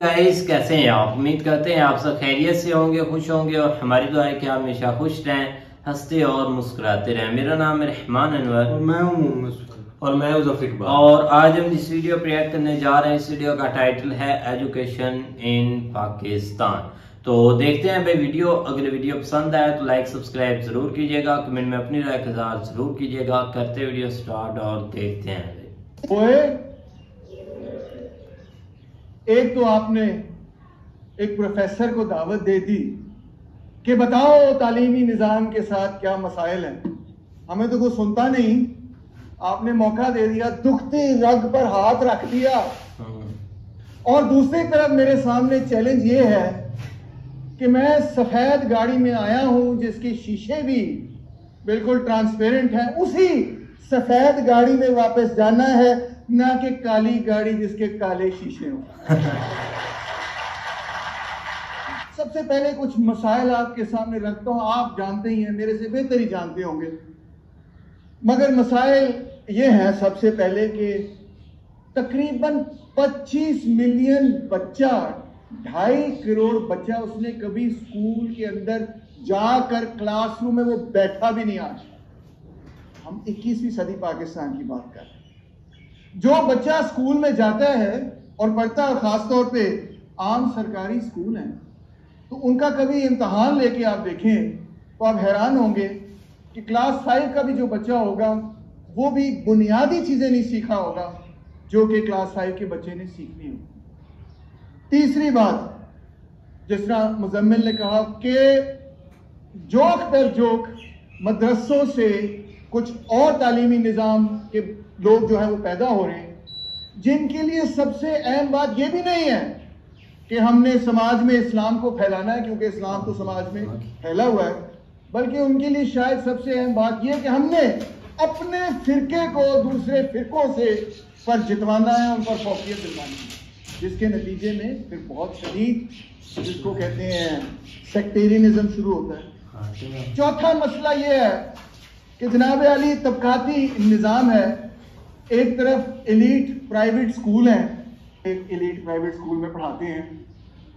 Guys कैसे हैं आप? उम्मीद करते हैं आप सब खैरियत से होंगे, खुश होंगे और हमारी दुआ है कि आप हमेशा खुश रहें, हंसते और मुस्कुराते रहें। मेरा नाम है रहमान अनवर और मैं हूं मोहम्मद और मैं हूं ज़फ़र इक़बाल। और आज हम इस वीडियो पर रिएक्ट करने जा रहे हैं। इस वीडियो का टाइटल है एजुकेशन इन पाकिस्तान। तो देखते हैं भाई वीडियो। अगर वीडियो पसंद आए तो लाइक सब्सक्राइब जरूर कीजिएगा, कमेंट में अपनी राय का इज़हार जरूर कीजिएगा। करते वीडियो स्टार्ट और देखते हैं। एक तो आपने एक प्रोफेसर को दावत दे दी कि बताओ तालीमी निज़ाम के साथ क्या मसाइल हैं। हमें तो कोई सुनता नहीं। आपने मौका दे दिया, दुखती रग पर हाथ रख दिया। और दूसरी तरफ मेरे सामने चैलेंज ये है कि मैं सफेद गाड़ी में आया हूं जिसके शीशे भी बिल्कुल ट्रांसपेरेंट हैं। उसी सफेद गाड़ी में वापस जाना है, ना कि काली गाड़ी जिसके काले शीशे हों। सबसे पहले कुछ मसाइल आपके सामने रखता हूं। आप जानते ही हैं, मेरे से बेहतर ही जानते होंगे, मगर मसाइल ये हैं सबसे पहले कि तकरीबन 25 मिलियन बच्चा, 2.5 करोड़ बच्चा, उसने कभी स्कूल के अंदर जाकर क्लासरूम में वो बैठा भी नहीं। आज हम 21वीं सदी पाकिस्तान की बात कर रहे हैं। जो बच्चा स्कूल में जाता है और पढ़ता है, खासतौर पे आम सरकारी स्कूल हैं, तो उनका कभी इम्तहान लेके आप देखें तो आप हैरान होंगे कि क्लास 5 का भी जो बच्चा होगा वो भी बुनियादी चीजें नहीं सीखा होगा जो कि क्लास 5 के बच्चे ने सीखनी हो। तीसरी बात, जिस तरह मुजम्मिल ने कहा कि जोक पर जोक मदरसों से कुछ और तालीमी निज़ाम के लोग जो है वो पैदा हो रहे हैं, जिनके लिए सबसे अहम बात ये भी नहीं है कि हमने समाज में इस्लाम को फैलाना है, क्योंकि इस्लाम तो समाज में फैला हुआ है, बल्कि उनके लिए शायद सबसे अहम बात यह कि हमने अपने फिरके को दूसरे फिरकों से पर जितवाना है, उन पर फौकियत दिलवानी है, जिसके नतीजे में फिर बहुत शदीद, जिसको कहते हैं सेक्टेरियनिज्म, शुरू होता है। चौथा मसला यह है कि जनाब अली तबकाती निज़ाम है। एक तरफ एलीट प्राइवेट स्कूल हैं, एक एलीट प्राइवेट स्कूल में पढ़ाते हैं,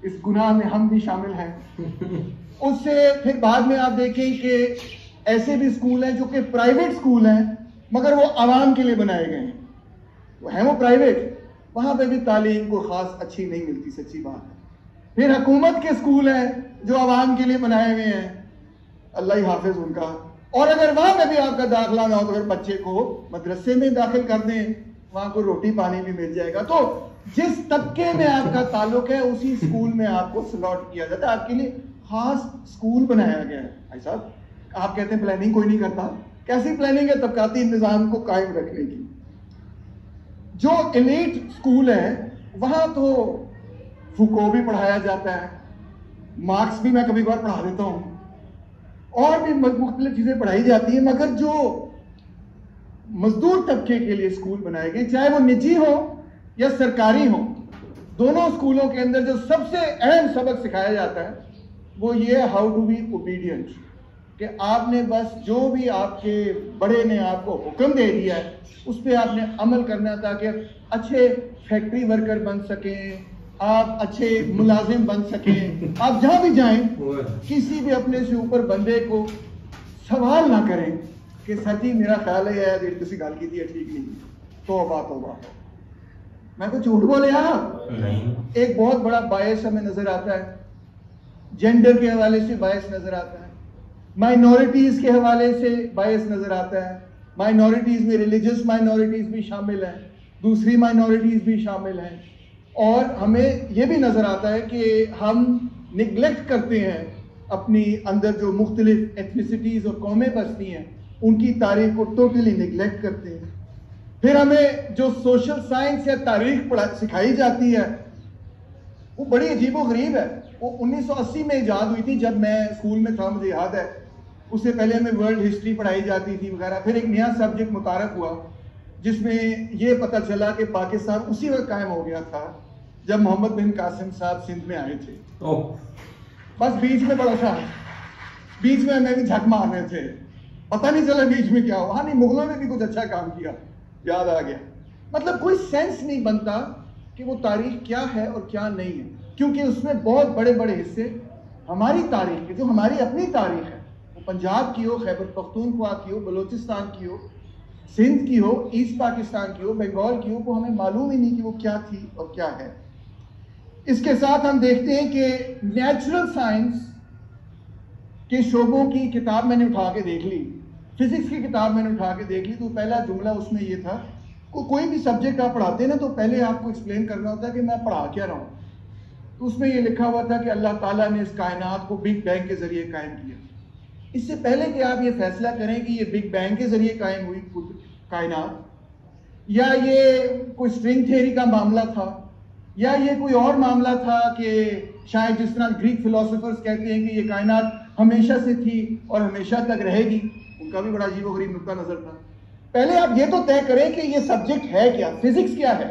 इस गुनाह में हम भी शामिल हैं। उससे फिर बाद में आप देखें कि ऐसे भी स्कूल हैं जो कि प्राइवेट स्कूल हैं मगर वो आवाम के लिए बनाए गए हैं, वो हैं वो प्राइवेट, वहाँ पे भी तालीम को ख़ास अच्छी नहीं मिलती, सच्ची बात है। फिर हुकूमत के स्कूल हैं जो आवाम के लिए बनाए गए हैं, अल्लाह ही हाफिज उनका। और अगर वहां में भी आपका दाखिला ना हो तो फिर बच्चे को मदरसे में दाखिल कर दें, वहां को रोटी पानी भी मिल जाएगा। तो जिस तबके में आपका ताल्लुक है उसी स्कूल में आपको स्लॉट किया जाता है, आपके लिए खास स्कूल बनाया गया है। भाई साहब, आप कहते हैं प्लानिंग कोई नहीं करता, कैसी प्लानिंग है तबकाती निज़ाम को कायम रखने की। जो एलीट स्कूल है वहां तो फुको भी पढ़ाया जाता है, मार्क्स भी मैं कभी बार पढ़ा देता हूं, और भी मुख्तलिफ चीजें पढ़ाई जाती है। मगर जो मजदूर तबके के लिए स्कूल बनाए गए, चाहे वो निजी हो या सरकारी हो, दोनों स्कूलों के अंदर जो सबसे अहम सबक सिखाया जाता है वो ये हाउ टू बी ओबीडियंट, कि आपने बस जो भी आपके बड़े ने आपको हुक्म दे दिया है उस पर आपने अमल करना, ताकि अच्छे फैक्ट्री वर्कर बन सकें, आप अच्छे मुलाजिम बन सकें। आप जहां भी जाएं किसी भी अपने से ऊपर बंदे को सवाल ना करें कि सर जी मेरा ख्याल है यार ये किसी गाल की थी ठीक नहीं, तौबा मैं तो झूठ बोले नहीं। एक बहुत बड़ा बायस हमें नजर आता है, जेंडर के हवाले से बायस नजर आता है, माइनॉरिटीज के हवाले से बायस नजर आता है। माइनॉरिटीज में रिलीजियस माइनॉरिटीज भी शामिल हैं, दूसरी माइनॉरिटीज भी शामिल हैं, और हमें यह भी नजर आता है कि हम निगलेक्ट करते हैं अपनी अंदर जो मुख्तलिफ एथनिसिटीज और कौमें बसती हैं उनकी तारीख को टोटली निगलेक्ट करते हैं। फिर हमें जो सोशल साइंस या तारीख सिखाई जाती है वो बड़ी अजीबोगरीब है। वो 1980 में इजाद हुई थी जब मैं स्कूल में था, मुझे याद है। उससे पहले हमें वर्ल्ड हिस्ट्री पढ़ाई जाती थी वगैरह। फिर एक नया सब्जेक्ट मुतारफ हुआ जिसमें ये पता चला कि पाकिस्तान उसी वक्त कायम हो गया था जब मोहम्मद बिन कासिम साहब सिंध में आए थे। बस बीच में बड़ा सा बीच में हमें भी झक मारने थे, पता नहीं चला बीच में क्या हुआ। नहीं, मुगलों ने भी कुछ अच्छा काम किया, याद आ गया। मतलब कोई सेंस नहीं बनता कि वो तारीख क्या है और क्या नहीं है, क्योंकि उसमें बहुत बड़े बड़े हिस्से हमारी तारीख के, जो हमारी अपनी तारीख है, वो पंजाब की हो, खैबर पख्तूनख्वा की हो, बलोचिस्तान की हो, सिंध की हो, ईस्ट पाकिस्तान की हो, बंगाल की हो, वो हमें मालूम ही नहीं कि वो क्या थी और क्या है। इसके साथ हम देखते हैं कि नेचुरल साइंस के शोबों की किताब मैंने उठा के देख ली, फिजिक्स की किताब मैंने उठा के देख ली, तो पहला जुमला उसमें ये था, कोई भी सब्जेक्ट आप पढ़ाते हैं ना, तो पहले आपको एक्सप्लेन करना होता है कि मैं पढ़ा क्या रहा हूँ। तो उसमें ये लिखा हुआ था कि अल्लाह ताला ने इस कायनात को बिग बैंग के जरिए कायम किया। इससे पहले कि आप ये फैसला करें कि ये बिग बैंग के जरिए कायम हुई कायनात, या ये कोई स्ट्रिंग थ्योरी का मामला था, या ये कोई और मामला था कि शायद जिस तरह ग्रीक फिलोसोफर्स कहते हैं कि ये कायनात हमेशा से थी और हमेशा तक रहेगी, उनका भी बड़ा अजीबोगरीब नुक्ता नजर था। पहले आप ये तो तय करें कि ये सब्जेक्ट है क्या, फिजिक्स क्या है।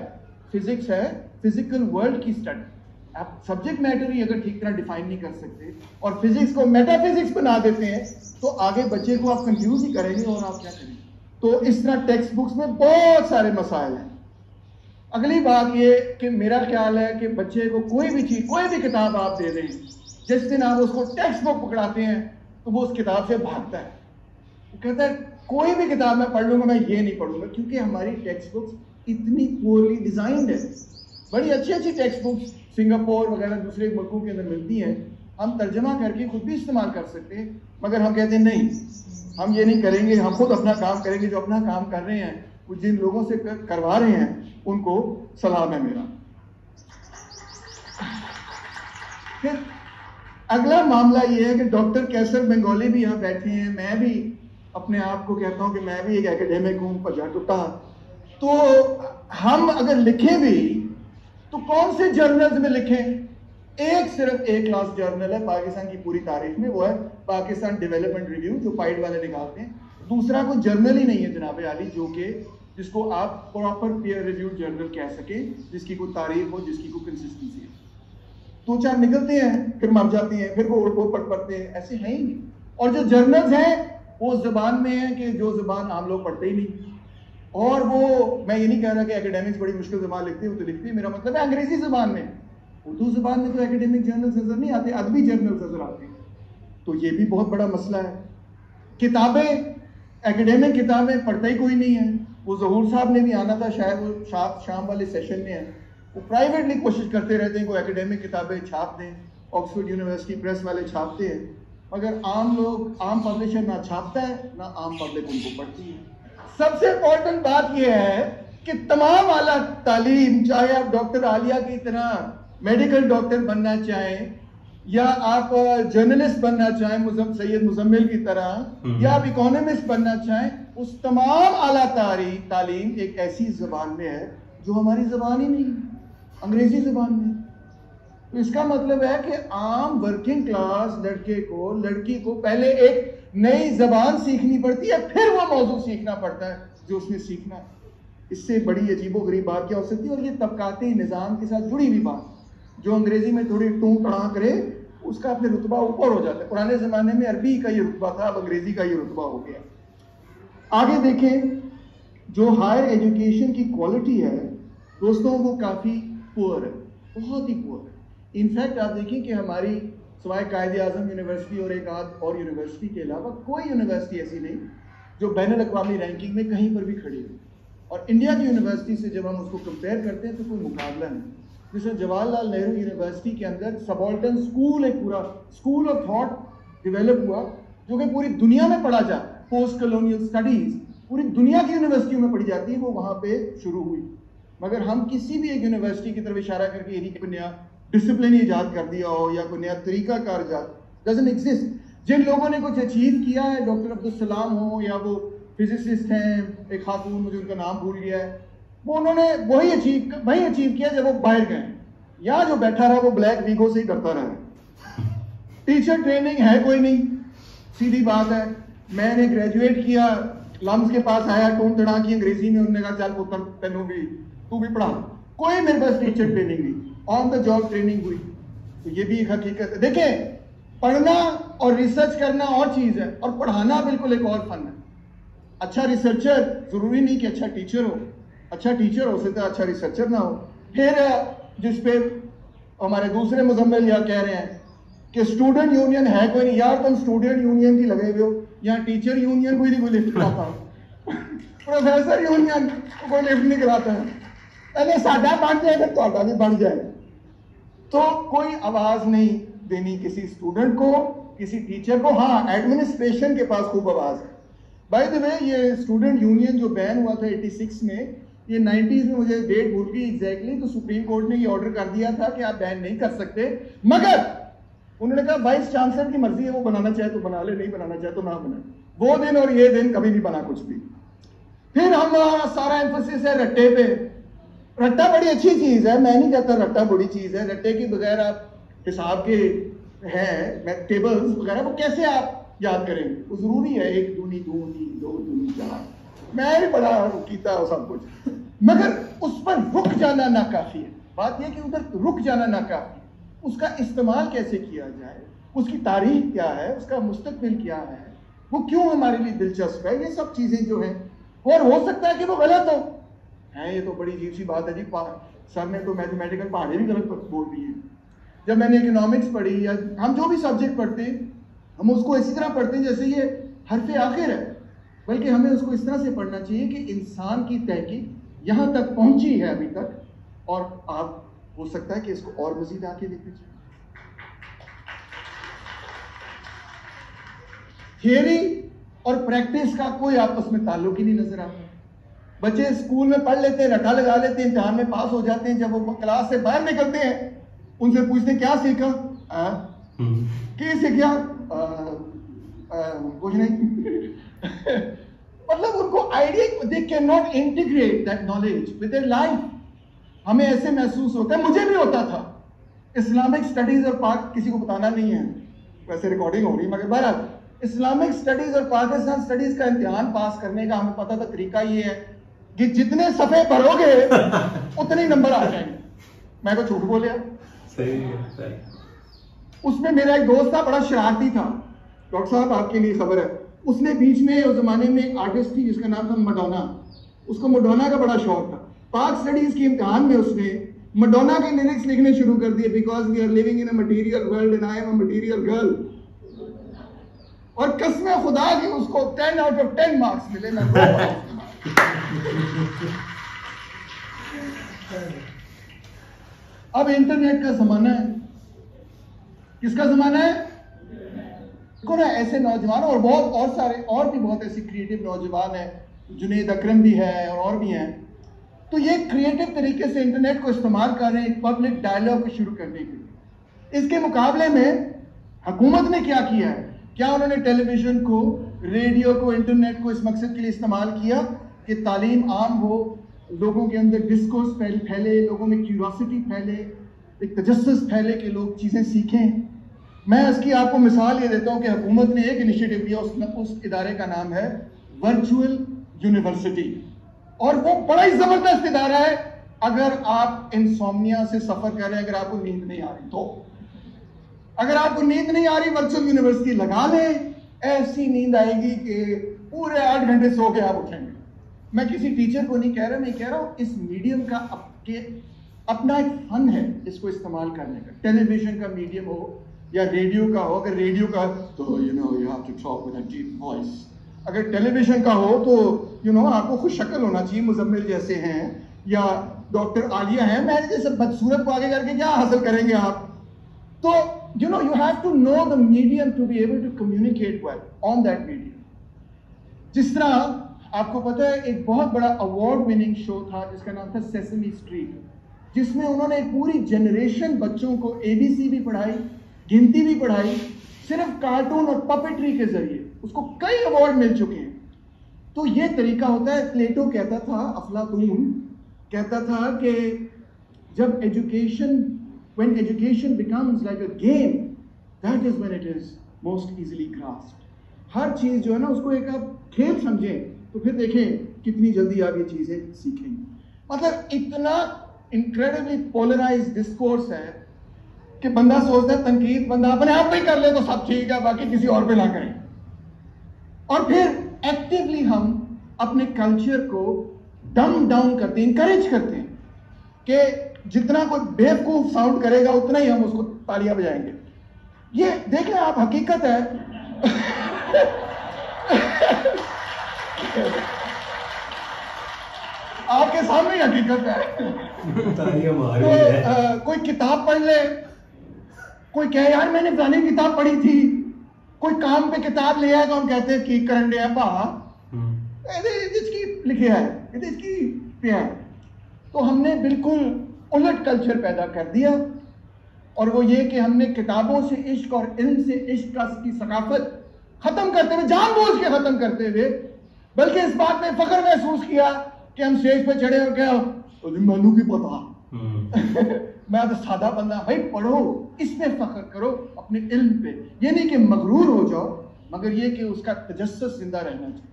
फिजिक्स है फिजिकल वर्ल्ड की स्टडी। आप सब्जेक्ट मैटर ही अगर ठीक तरह डिफाइन नहीं कर सकते और फिजिक्स को मेटाफिजिक्स बना देते हैं, तो आगे बच्चे को आप कंफ्यूज ही करेंगे और आप क्या करेंगे। तो इस तरह टेक्स्ट बुक्स में बहुत सारे मसाइल हैं। अगली बात ये कि मेरा ख्याल है कि बच्चे को कोई भी चीज, कोई भी किताब आप दे दें, जिस दिन आप उसको टेक्स्ट बुक पकड़ाते हैं तो वो उस किताब से भागता है। वो कहता है कोई भी किताब मैं पढ़ लूंगा, मैं ये नहीं पढ़ूंगा, क्योंकि हमारी टेक्स्ट बुक्स इतनी पुअरली डिजाइंड है। बड़ी अच्छी अच्छी टेक्स्ट बुक्स सिंगापुर वगैरह दूसरे मुल्कों के अंदर मिलती हैं, हम तर्जमा करके खुद भी इस्तेमाल कर सकते हैं, मगर हम कहते हैं नहीं, हम ये नहीं करेंगे, हम खुद अपना काम करेंगे। जो अपना काम कर रहे हैं, वो जिन लोगों से करवा रहे हैं, उनको सलाम है मेरा। फिर अगला मामला ये है कि डॉक्टर कैसर बंगाली भी यहाँ बैठे हैं, मैं भी अपने आप को कहता हूँ कि मैं भी एक एकेडमिक हूँ, पजा टुटा। तो हम अगर लिखें भी तो कौन से जर्नल्स में लिखें? सिर्फ एक क्लास जर्नल है पाकिस्तान की पूरी तारीख में, वो है पाकिस्तान डेवलपमेंट रिव्यू, जो पाइड वाले निकालते हैं। दूसरा कोई जर्नल ही नहीं है जनाब आली जो कि जिसको आप प्रॉपर पीयर रिव्यू जर्नल कह सके, जिसकी कोई तारीख हो, जिसकी कोई कंसिस्टेंसी है। दो चार निकलते हैं, फिर मर जाते हैं, फिर वो पढ़ते हैं, ऐसे है ही नहीं। और जो जर्नल्स हैं वो जबान में है कि जो जबान आम लोग पढ़ते ही नहीं। और वो, मैं ये नहीं कह रहा कि एकेडमिक्स बड़ी मुश्किल जबान लिखते हैं, वो तो लिखते हैं, मेरा मतलब है अंग्रेजी जबान में। उर्दू जबान में तो एकेडमिक जर्नल्स नजर नहीं आते, अदबी जर्नल्स नजर आते हैं। तो ये भी बहुत बड़ा मसला है। किताबें, एकेडमिक किताबें पढ़ता ही कोई नहीं है। वो ज़हूर साहब ने भी आना था, शायद वो शाम वाले सेशन में है, वो प्राइवेटली कोशिश करते रहते हैं कि एकेडमिक किताबें छाप दें, ऑक्सफोर्ड यूनिवर्सिटी प्रेस वाले छापते हैं, मगर आम लोग, आम पब्लिशर ना छापता है ना आम पब्लिक उनको पढ़ती है। सबसे इम्पोर्टेंट बात यह है कि तमाम आला तालीम, चाहे आप डॉक्टर आलिया की तरह मेडिकल डॉक्टर बनना चाहें, या आप जर्नलिस्ट बनना चाहें सैयद मुजम्मिल की तरह, या आप इकोनॉमिस्ट बनना चाहें, उस तमाम आला तालीम एक ऐसी जबान में है जो हमारी जबान ही नहीं, अंग्रेजी जबान में। तो इसका मतलब है कि आम वर्किंग क्लास लड़के को, लड़की को पहले एक नई जबान सीखनी पड़ती है, फिर वो मौजूद सीखना पड़ता है जो उसने सीखना है। इससे बड़ी अजीबो गरीब बात क्या हो सकती है? और ये तबकाती निज़ाम के साथ जुड़ी हुई बात, जो अंग्रेजी में थोड़ी टू टड़ा करे, उसका फिर रुतबा ऊपर हो जाता है। पुराने जमाने में अरबी का ये रुतबा था, अब अंग्रेजी का ये रुतबा हो गया। आगे देखें, जो हायर एजुकेशन की क्वालिटी है दोस्तों, वो काफ़ी पुअर है, बहुत ही पुअर है। इनफैक्ट आप देखिए कि हमारी सवाए कायदे आज़म यूनिवर्सिटी और एक आध और यूनिवर्सिटी के अलावा कोई यूनिवर्सिटी ऐसी नहीं जो बैनुल अक़वामी रैंकिंग में कहीं पर भी खड़ी हो। और इंडिया की यूनिवर्सिटी से जब हम उसको कंपेयर करते हैं तो कोई मुकाबला नहीं। जैसे जवाहरलाल नेहरू यूनिवर्सिटी के अंदर सबॉल्टन स्कूल, एक पूरा स्कूल ऑफ थॉट डेवलप हुआ, जो कि पूरी दुनिया में पढ़ा जाता है। पोस्ट कॉलोनियल स्टडीज पूरी दुनिया की यूनिवर्सिटियों में पढ़ी जाती है, वो वहाँ पे शुरू हुई। मगर हम किसी भी एक यूनिवर्सिटी की तरफ इशारा करके यही कोई नया डिसिप्लिन ईजाद कर दिया हो या कोई नया तरीका कार डजंट एग्जिस्ट। जिन लोगों ने कुछ अचीव किया है, डॉक्टर अब्दुल सलाम हो या वो फिजिसिस्ट हैं, एक खातून, मुझे उनका नाम भूल गया है, वो उन्होंने वही अचीव किया जब वो बाहर गए। यहाँ जो बैठा रहा वो ब्लैक वीगो से ही करता रहा। टीचर ट्रेनिंग है कोई नहीं, सीधी बात है। मैंने ग्रेजुएट किया, लम्स के पास आया, टून तड़ा की अंग्रेजी में, उन्होंने कहा चल पुत्र तेनू भी तू भी पढ़ा। कोई मेरे पास टीचर ट्रेनिंग नहीं, ऑन द जॉब ट्रेनिंग हुई। तो ये भी एक हकीकत है। देखें, पढ़ना اور ریسرچ کرنا اور چیز ہے، اور پڑھانا بالکل ایک اور فن ہے. اچھا ریسرچر ضروری نہیں کہ اچھا ٹیچر ہو، اچھا ٹیچر ہو سکتا ہے اچھا ریسرچر نہ ہو. پھر جس پہ ہمارے دوسرے مزمل یا کہہ رہے ہیں کہ اسٹوڈنٹ یونین ہے کوئی نہیں. یار تم اسٹوڈنٹ یونین کی لگے ہوئے ہو، یہاں ٹیچر یونین کوئی نہیں کوئی لفٹ کراتا، پروفیسر یونین کوئی لفٹ نہیں کراتا ہے. پہلے ساڈا بن جائے گا تو بھی بن جائے. تو کوئی آواز نہیں دینی کسی اسٹوڈنٹ کو، کسی ٹیچر کو. ہاں ایڈمنسٹریشن کے پاس خوب آواز ہے. بائی دی وے یہ اسٹوڈنٹ یونین جو بین ہوا تھا 86 میں، یہ 90s میں مجھے ڈیٹ بھول گئی ایگزیکٹلی، تو سپریم کورٹ نے یہ آرڈر کر دیا تھا کہ آپ بین نہیں کر سکتے، مگر انہوں نے کہا وائس چانسلر کی مرضی ہے، وہ بنانا چاہے تو بنا لے، نہیں بنانا چاہے تو نہ بنائے. وہ دن اور یہ دن کبھی نہیں بنا کچھ بھی. پھر ہم سارا ایمفسس ہے رٹے پہ. رٹا بڑی اچھی چیز ہے، میں نہیں کہتا رٹا بڑی چیز ہے. رٹے کے بغیر آپ حساب کے ہیں ٹیبلز وغیرہ وہ کیسے آپ یاد کریں گے؟ وہ ضروری ہے 1 دونی 2 3 2 دونی 4. میں بھی بڑا کیتا ہوں سب کچھ، مگر اس پر رک جانا ناکافی ہے. بات یہ کہ ادھر رک جانا ناکافی ہے. اس کا استعمال کیسے کیا جائے، اس کی تاریخ کیا ہے، اس کا مستقبل کیا ہے، وہ کیوں ہمارے لیے دلچسپ ہے، یہ سب چیزیں جو ہیں. اور ہو سکتا ہے کہ وہ غلط ہو. یہ تو بڑی عجیب سی بات ہے جی، سر نے تو میتھمیٹیکل پہاڑے بھی غلط بول دی ہیں. جب میں نے اکنامکس پڑھی یا ہم جو بھی سبجیکٹ پڑھتے ہیں ہم اس کو اسی طرح پڑھتے ہیں جیسے یہ حرف آخر ہے، بلکہ ہمیں اس کو اس طرح سے پڑھنا چاہیے کہ انسان کی تحقیق یہاں تک پہنچی ہے ابھی تک، اور آپ ہو سکتا ہے کہ اس کو اور مزید آگے دیکھنا چاہیے. تھیوری اور پریکٹس کا کوئی آپس میں تعلق ہی نہیں نظر آتا. بچے اسکول میں پڑھ لیتے ہیں، رٹا لگا لیتے ہیں، امتحان میں پاس ہو جاتے ہیں. جب وہ کلاس سے باہر نکلتے ہیں ان سے پوچھتے ہیں کیا سیکھا، سیکھا کچھ نہیں. مطلب ان کو idea, they cannot integrate that knowledge with their life. ہمیں ایسے محسوس ہوتا ہے، مجھے بھی ہوتا تھا. اسلامک اسٹڈیز اور پاک کسی کو بتانا نہیں ہے، ویسے ریکارڈنگ ہو رہی ہے، مگر بہرحال اسلامک اسٹڈیز اور پاکستان اسٹڈیز کا امتحان پاس کرنے کا ہمیں پتا تھا طریقہ یہ ہے کہ جتنے صفحے بھرو گے اتنے ہی نمبر آ جائیں گے. میں کو جھوٹ بولیا؟ اس میں میرا ایک دوست تھا، بڑا شرارتی تھا. ڈاکٹر صاحب آپ کے لیے خبر ہے، اس نے بیچ میں اس زمانے میں ایک آرٹسٹ تھی جس کا نام تھا مڈونا. اس کو مڈونا کا بڑا شوق تھا. پاک اسٹڈیز کے امتحان میں اس نے مڈونا کے لیرکس لکھنے شروع کر دیے، because we are living in a material world and I am a material girl. اور قسم خدا کی اس کو 10 out of 10 مارکس ملے. اب انٹرنیٹ کا زمانہ ہے. کس کا زمانہ ہے؟ ایسے نوجوان اور بہت اور سارے اور بھی بہت ایسے کریٹو نوجوان ہیں، جنید اکرم بھی ہے اور بھی ہیں. تو یہ کریٹو طریقے سے انٹرنیٹ کو استعمال کر رہے ہیں ایک پبلک ڈائلاگ کو شروع کرنے کے لیے. اس کے مقابلے میں حکومت نے کیا کیا ہے؟ کیا انہوں نے ٹیلی ویژن کو، ریڈیو کو، انٹرنیٹ کو اس مقصد کے لیے استعمال کیا کہ تعلیم عام ہو، لوگوں کے اندر ڈسکورس پھیلے، لوگوں میں کیوریوسٹی پھیلے، ایک تجسس پھیلے کہ لوگ چیزیں سیکھیں؟ میں اس کی آپ کو مثال یہ دیتا ہوں کہ حکومت نے ایک انیشیٹو لیا، اس ادارے کا نام ہے ورچوئل یونیورسٹی، اور وہ بڑا ہی زبردست ادارہ ہے. اگر آپ انسومنیا سے سفر کر رہے ہیں، اگر آپ کو نیند نہیں آ رہی تو، اگر آپ کو نیند نہیں آ رہی ورچوئل یونیورسٹی لگا لیں، ایسی نیند آئے گی کہ پورے 8 گھنٹے سو کے آپ اٹھیں گے. میں کسی ٹیچر کو نہیں کہہ رہا، میں کہہ رہا ہوں اس میڈیم کا اپنا ایک فن ہے اس کو استعمال کرنے کا. ٹیلی ویژن کا میڈیم ہو یا ریڈیو کا ہو، اگر ریڈیو کا تو you have to talk with a deep voice. اگر ٹیلی ویژن کا ہو تو آپ کو خوش شکل ہونا چاہیے، مزمل جیسے ہیں یا ڈاکٹر عالیہ ہیں. میں جیسے بدصورت کو آگے کر کے کیا حاصل کریں گے آپ؟ تو you have to know the medium to be able to communicate well on that medium. جس طرح آپ کو پتہ ہے ایک بہت بڑا اوارڈ وننگ شو تھا جس کا نام تھا سیسمی اسٹریٹ، جس میں انہوں نے ایک پوری جنریشن بچوں کو ABC بھی پڑھائی، گنتی بھی پڑھائی، صرف کارٹون اور پپیٹری کے ذریعے. اس کو کئی ایوارڈ مل چکے ہیں. تو یہ طریقہ ہوتا ہے. پلیٹو کہتا تھا، افلاطون کہتا تھا کہ جب when education becomes like a game, that is when it is most easily grasped. ہر چیز جو ہے نا اس کو ایک آپ کھیل سمجھیں تو پھر دیکھیں کتنی جلدی آپ یہ چیزیں سیکھیں. مطلب اتنا انکریڈبلی پولرائز ڈسکورس ہے کہ بندہ سوچتا ہے تنقید بندہ اپنے آپ پہ ہی کر لے تو سب ٹھیک ہے، باقی کسی اور پہ نہ کریں. اور پھر ایکٹیولی ہم اپنے کلچر کو ڈم ڈاؤن کرتے ہیں، انکریج کرتے ہیں کہ جتنا کوئی بیوقوف ساؤنڈ کرے گا اتنا ہی ہم اس کو تالیاں بجائیں گے. یہ دیکھ لیں آپ، حقیقت ہے. آپ کے سامنے حقیقت ہے. تو کوئی کتاب پڑھ لے، کوئی کہے یار میں نے فلانی کتاب پڑھی تھی، کوئی کام پہ کتاب لے آئے تو ہم کہتے ہیں کی کرنڈے ہیں پا اس کی لکھے ہے، اس کی پہ ہے. تو ہم نے بالکل الٹ کلچر پیدا کر دیا، اور وہ یہ کہ ہم نے کتابوں سے عشق اور علم سے عشق کی ثقافت ختم کرتے ہوئے، جان بوجھ کے ختم کرتے ہوئے، بلکہ اس بات میں فخر محسوس کیا کہ ہم اسٹیج پہ چڑھے اور کیا مانو کی پتا میں تو سادہ بندہ. بھائی پڑھو، اس میں فخر کرو اپنے علم پہ. یہ نہیں کہ مغرور ہو جاؤ، مگر یہ کہ اس کا تجسس زندہ رہنا چاہیے،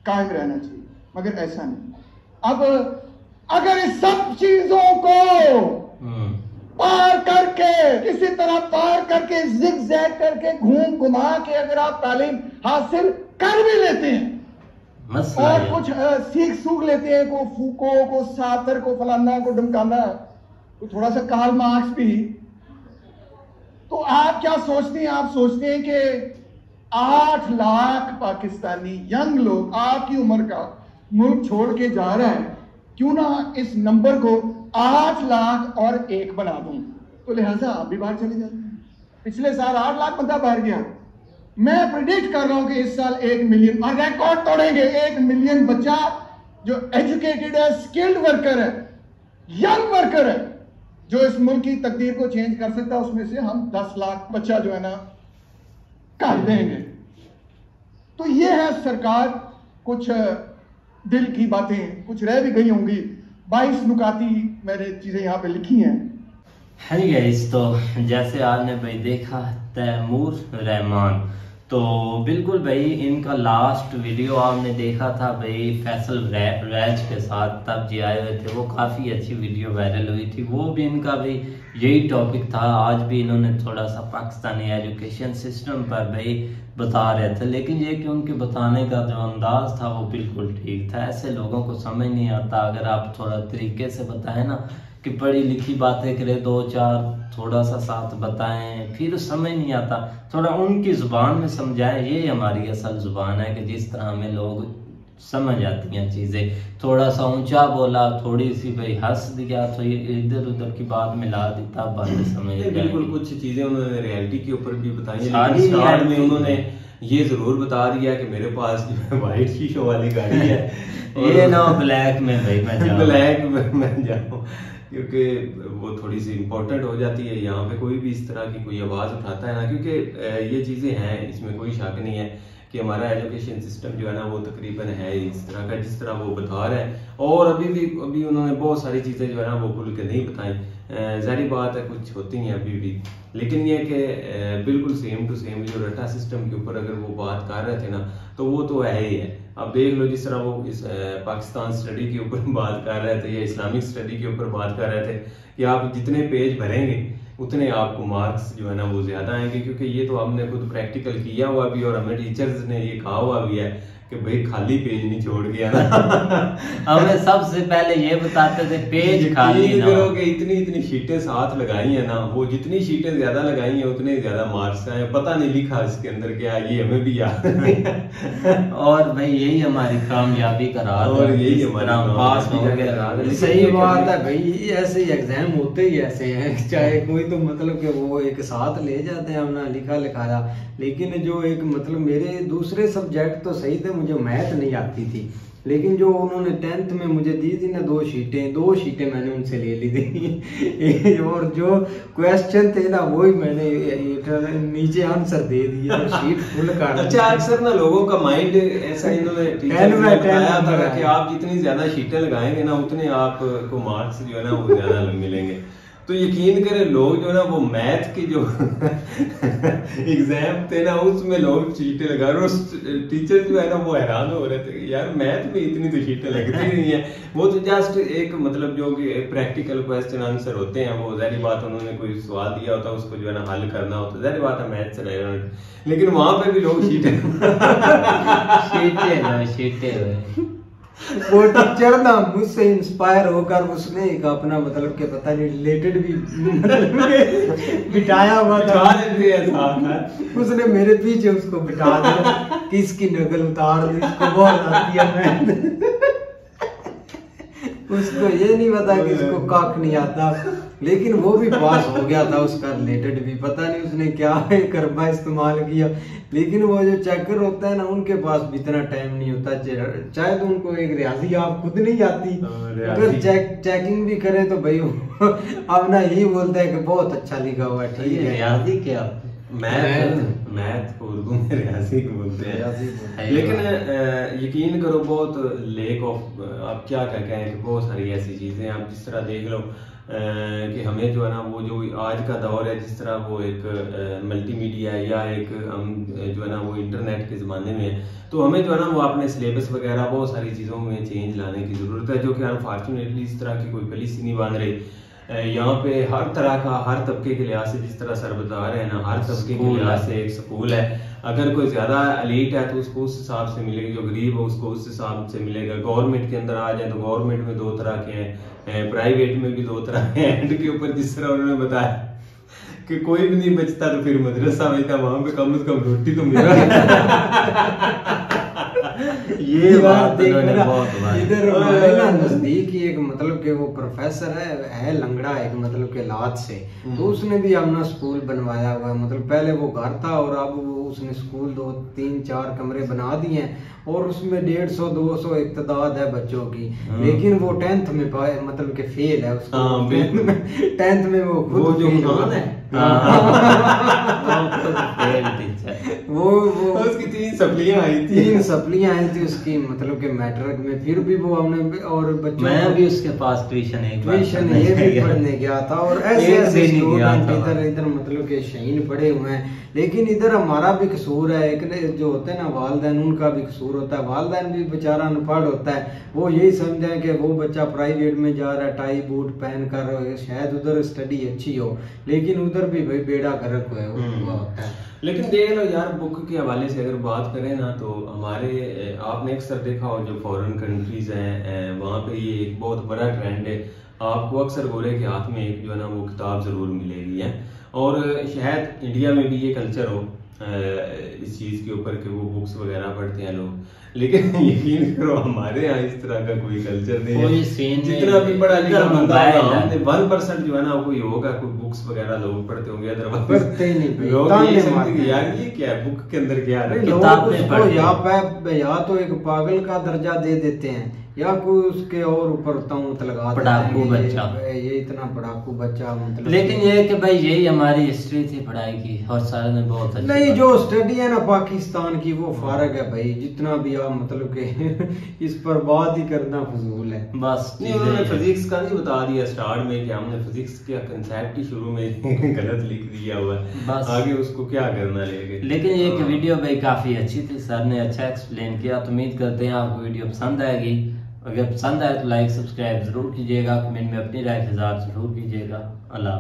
قائم رہنا چاہیے، مگر ایسا نہیں. اب اگر اس سب چیزوں کو پار کر کے، کسی طرح پار کر کے، زگ زیگ کر کے، گھوم گھما کے اگر آپ تعلیم حاصل کر بھی لیتے ہیں اور کچھ سیکھ سوکھ لیتے ہیں، کو فوکو، کو ساتر، کو فلانا، کو ڈمکانا، کو تھوڑا سا کارل مارکس بھی، تو آپ کیا سوچتے ہیں؟ آپ سوچتے ہیں کہ 8 لاکھ پاکستانی ینگ لوگ آپ کی عمر کا ملک چھوڑ کے جا رہا ہے، کیوں نہ اس نمبر کو 8 لاکھ اور 1 بنا دوں. تو لہٰذا آپ بھی باہر چلے جاتے ہیں. پچھلے سال 8 لاکھ بندہ باہر گیا. میں پریڈکٹ کر رہا ہوں کہ اس سال 1 ملین، اور ریکارڈ توڑیں گے. 1 ملین بچہ جو ایجوکیٹڈ ہے، اسکلڈ ورکر ہے، ینگ ورکر ہے، جو اس ملک کی تقدیر کو چینج کر سکتا ہے، اس میں سے ہم 10 لاکھ بچہ جو ہے نا کر دیں گے. تو یہ ہے سرکار. کچھ دل کی باتیں کچھ رہ بھی گئی ہوں گی. 22 نکاتی میں نے چیزیں یہاں پہ لکھی ہیں. ہاں گائز، تو جیسے آپ نے بھائی دیکھا تیمور رحمان، تو بالکل بھائی ان کا لاسٹ ویڈیو آپ نے دیکھا تھا بھائی فیصل ریج کے ساتھ، تب جی آئے ہوئے تھے. وہ کافی اچھی ویڈیو وائرل ہوئی تھی. وہ بھی ان کا بھی یہی ٹاپک تھا. آج بھی انہوں نے تھوڑا سا پاکستانی ایجوکیشن سسٹم پر بھائی بتا رہے تھے، لیکن یہ کہ ان کے بتانے کا جو انداز تھا وہ بالکل ٹھیک تھا. ایسے لوگوں کو سمجھ نہیں آتا. اگر آپ تھوڑا طریقے سے بتائیں نا، کہ پڑھی لکھی باتیں کرے، 2-4 تھوڑا سا ساتھ بتائیں، پھر سمجھ نہیں آتا. تھوڑا ان کی زبان میں سمجھائیں. یہ ہماری اصل زبان ہے کہ جس طرح ہمیں لوگ سمجھ آتی ہیں چیزیں. تھوڑا سا اونچا بولا، تھوڑی سی بھائی ہنس دیا، تو یہ ادھر ادھر کی بات ملا دیتا، باتیں سمجھ گئے. بالکل کچھ چیزیں انہوں نے ریالٹی کے اوپر بھی بتائی ہیں، لیکن سٹارٹ میں انہوں نے یہ ضرور بتا دیا کہ میرے پاس وائٹ شیشوں والی گاڑی ہے، یہ نہ بلیک میں بھائی میں جاؤں، بلیک میں جاؤں، کیونکہ وہ تھوڑی سی امپورٹنٹ ہو جاتی ہے. یہاں پہ کوئی بھی اس طرح کی کوئی آواز اٹھاتا ہے نا، کیونکہ یہ چیزیں ہیں، اس میں کوئی شک نہیں ہے کہ ہمارا ایجوکیشن سسٹم جو ہے نا وہ تقریباً ہے اس طرح کا جس طرح وہ بتا رہا ہے. اور ابھی انہوں نے بہت ساری چیزیں جو ہے نا وہ کھل کے نہیں بتائیں. ظاہری بات ہے کچھ ہوتی ہیں ابھی بھی، لیکن یہ کہ بالکل سیم ٹو سیم جو رٹا سسٹم کے اوپر اگر وہ بات کر رہے تھے نا، تو وہ تو ہے ہی ہے. اب دیکھ لو جس طرح وہ اس پاکستان اسٹڈی کے اوپر بات کر رہے تھے یا اسلامک اسٹڈی کے اوپر بات کر رہے تھے کہ آپ جتنے پیج بھریں گے اتنے آپ کو مارکس جو ہے نا وہ زیادہ آئیں گے. کیونکہ یہ تو ہم نے خود پریکٹیکل کیا ہوا بھی، اور ہمیں ٹیچرز نے یہ کہا ہوا بھی ہے کہ بھائی خالی پیج نہیں چھوڑ گیا نا. ہمیں سب سے پہلے یہ بتاتے تھے پیج خالی نہ ہو. کہ اتنی شیٹیں ساتھ لگائی ہیں نا، وہ جتنی شیٹیں زیادہ لگائی ہیں اتنے زیادہ مارکس آئے. پتہ نہیں لکھا اس کے اندر کیا، یہ ہمیں بھی یاد نہیں. اور بھائی یہی ہماری کامیابی کا راز ہے، اور یہی ہمارا پاس ہو گیا. صحیح بات ہے بھائی، ایسے ایگزام ہوتے ہی ایسے ہیں، چاہے کوئی تو مطلب کہ وہ ایک ساتھ لے جاتے ہیں ہم نے لکھا لکھایا. لیکن جو ایک مطلب میرے دوسرے سبجیکٹ تو صحیح تھے، مجھے میتھ نہیں آتی تھی، لیکن جو انہوں نے 10th میں مجھے دی تھی نا 2 شیٹیں میں نے ان سے لے لی تھی. اور جو کویسچن تھے نا وہی میں نے نیچے آنسر دے دیا، شیٹ فل کر. اچھا اکثر نا لوگوں کا مائنڈ ایسا انہوں نے ٹیچر نے بتایا تھا کہ آپ جتنی زیادہ شیٹیں لگائیں گے نا اتنے آپ کو مارکس جو ہے نا وہ زیادہ ملیں گے. तो यकीन करें लोग जो ना वो मैथ की जो एग्जाम थे ना उसमें लोग चीटें लगा रहे, टीचर जो है ना वो हैरान हो रहे थे कि यार मैथ में इतनी तो चीटें लगती नहीं है, वो तो जस्ट एक मतलब जो कि प्रैक्टिकल क्वेश्चन आंसर होते हैं, वो जाहिर बात उन्होंने कोई सवाल दिया होता है उसको जो है ना हल करना होता है, जाहिर बात है मैथ से रिलेटेड, लेकिन वहां पे भी लोग चीटें वो टीचर ना मुझसे इंस्पायर होकर उसने एक अपना मतलब के पता नहीं रिलेटेड भी मतलब बिठाया हुआ था, उसने मेरे पीछे उसको बिठा दिया कि इसकी नकल उतार दी, इसको बहुत आती है मैथ। उसको ये नहीं पता कि इसको काक नहीं आता, लेकिन वो भी पास हो गया था, उसका रिलेटेड भी पता नहीं उसने क्या करबा इस्तेमाल किया। लेकिन वो जो चेकर होता है ना उनके पास भी इतना टाइम नहीं होता, चाहे तो उनको एक रियाजी आप खुद नहीं आती, अगर चेकिंग भी करे तो भाई अब ना यही बोलता है कि बहुत अच्छा लिखा हुआ है, ठीक है। रियाजी क्या? मैथ को उर्दू में रियाजी बोलते हैं, लेकिन यकीन करो बहुत लेक ऑफ, आप क्या कहें कि बहुत सारी ऐसी चीजें आप जिस तरह देख लो कि हमें जो है ना वो जो आज का दौर है, जिस तरह वो एक मल्टीमीडिया है या एक हम जो है ना वो इंटरनेट के ज़माने में है, तो हमें जो है ना वो अपने सिलेबस वगैरह बहुत सारी चीज़ों में चेंज लाने की ज़रूरत है, जो कि अनफॉर्चुनेटली इस तरह की कोई पॉलिसी नहीं बन रही। यहाँ पे हर तरह का हर तबके के लिहाज से, जिस तरह सर बता रहे हैं ना, हर तबके के लिहाज से एक स्कूल है। अगर कोई ज्यादा एलीट है तो उसको उस हिसाब से मिलेगी, जो गरीब है उसको उस हिसाब से मिलेगा। गवर्नमेंट के अंदर आ जाए तो गवर्नमेंट में दो तरह के हैं, प्राइवेट में भी दो तरह के हैं। एंड के ऊपर जिस तरह उन्होंने बताया कि कोई भी नहीं बचता तो फिर मदरसा में था, वहां पे कम से कम रोटी तो मिला। ये बात इधर हमारे ना नजदीक ही एक मतलब के वो प्रोफेसर है लंगड़ा एक मतलब के लात से, तो उसने भी अपना स्कूल बनवाया हुआ है। मतलब पहले वो घर था और अब वो उसने स्कूल 2, 3, 4 कमरे बना दिए हैं और उसमें 150, 200 इक्तदाद है बच्चों की, लेकिन वो 10th में मतलब के फेल है उसको। 10th में वो खुद जो है वो उसकी 3 सप्लियां आई थी उसकी मतलब के मैट्रिक में, फिर भी वो हमने और बच्चों मैं भी उसके पास ट्यूशन ये भी पढ़ने गया था। और ऐसे इधर मतलब के शहीन पड़े हुए हैं। लेकिन इधर हमारा भी कसूर है, एक जो होते हैं ना वालिदैन, उनका भी कसूर होता है। वालिदैन भी बेचारा अनपढ़ होता है, वो यही समझा है कि वो बच्चा प्राइवेट में जा रहा है टाई बूट पहन कर, शायद उधर स्टडी अच्छी हो, लेकिन उधर भी भाई बेड़ा गर्क हुआ होता है। लेकिन देख लो यार, बुक के हवाले से अगर बात करें ना, तो हमारे आपने अक्सर देखा हो जो फॉरेन कंट्रीज हैं वहाँ पे ये एक बहुत बड़ा ट्रेंड है, आपको अक्सर गोरे के हाथ में एक जो है ना वो किताब जरूर मिलेगी है। और शायद इंडिया में भी ये कल्चर हो इस चीज के ऊपर कि वो बुक्स वगैरह पढ़ते हैं लोग, लेकिन यकीन करो हमारे यहाँ इस तरह का कोई कल्चर नहीं है। जितना भी पढ़ा लिखा बंदा 1% जो है ना कोई होगा, कोई बुक्स वगैरह लोग पढ़ते होंगे, अदरवाइज लोग ये समझते यार ये क्या है, बुक के अंदर क्या है। या तो एक पागल का दर्जा दे देते हैं या कोई उसके और ऊपर तौत लगा पढ़ाकू बच्चा, ये इतना पढ़ाकू बच्चा मतलब। लेकिन ये कि भाई यही हमारी हिस्ट्री थी पढ़ाई की, और सारे ने बहुत अच्छी नहीं जो स्टडी है ना पाकिस्तान की वो फारग है भाई, जितना भी आप मतलब के इस पर बात ही करना फजूल है बस। नहीं उन्होंने फिजिक्स का नहीं बता दिया स्टार्ट में कि हमने फिजिक्स का कंसेप्ट ही शुरू में गलत लिख दिया हुआ है, बस आगे उसको क्या करना लेके। लेकिन ये वीडियो भाई काफी अच्छी थी, सर ने अच्छा एक्सप्लेन किया, तो उम्मीद करते हैं आपको वीडियो पसंद आएगी। अगर पसंद आए तो लाइक सब्सक्राइब जरूर कीजिएगा, कमेंट में अपनी राय का इज़हार जरूर कीजिएगा। अल्लाह।